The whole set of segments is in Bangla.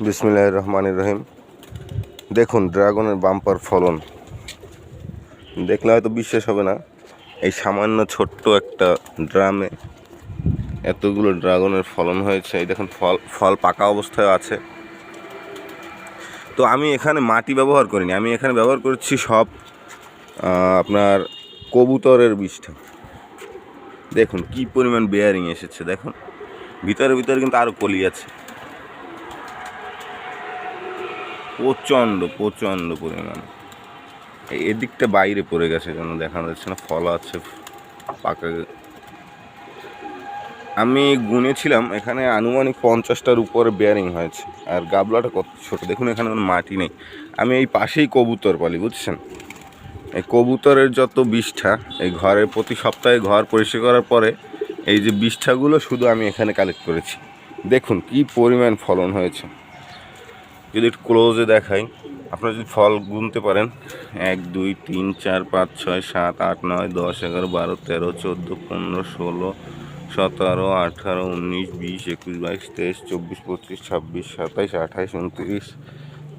বিসমিল্লাহির রহমানির রহিম। দেখুন ড্রাগনের বাম্পার ফলন দেখলে হয়তো বিশ্বাস হবে না। এই সামান্য ছোট্ট একটা ড্রামে এতগুলো ড্রাগনের ফলন হয়েছে। এই দেখুন ফল পাকা অবস্থায় আছে। তো আমি এখানে মাটি ব্যবহার করিনি, আমি এখানে ব্যবহার করছি সব আপনার কবুতরের বিষ্ঠা। দেখুন কি পরিমাণ বেয়ারিং এসেছে, দেখুন ভিতরে কিন্তু আরও কলি আছে, প্রচণ্ড পরিমাণ। এদিকটা বাইরে পড়ে গেছে, যেন দেখা যাচ্ছে না, ফল আছে পাকা। আমি গুনেছিলাম এখানে আনুমানিক 50টার উপরে বেয়ারিং হয়েছে। আর গাবলাটা কত ছোটো দেখুন, এখানে কোনো মাটি নেই। আমি এই পাশেই কবুতর পালি, বুঝছেন। এই কবুতরের যত বিষ্ঠা, এই ঘরের প্রতি সপ্তাহে ঘর পরিষ্কার করার পরে এই যে বিষ্ঠাগুলো শুধু আমি এখানে কালেক্ট করেছি। দেখুন কি পরিমাণ ফলন হয়েছে। যদি একটু ক্লোজে দেখাই, আপনারা যদি ফল গুনতে পারেন, 1 2 3 4 5 6 7 8 9 10 11 12 13 14 15 16 17 18 19 20 21 22 23 24 25 26 27 28 29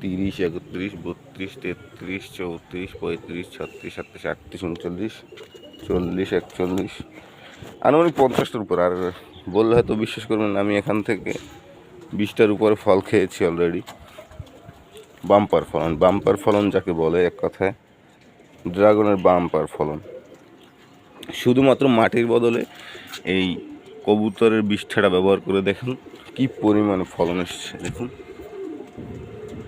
30 31 32 33 34 35 36 37 38 39 40 41 আনুমানিক 50টার উপর। আর বললে হয়তো বিশ্বাস করবেন না, আমি এখান থেকে 20টার উপরে ফল খেয়েছি অলরেডি। বাম্পার ফলন যাকে বলে, এক কথায় ড্রাগনের বাম্পার ফলন। শুধুমাত্র মাটির বদলে এই কবুতরের বিষ্ঠাটা ব্যবহার করে দেখুন কি পরিমাণে ফলন এসেছে। দেখুন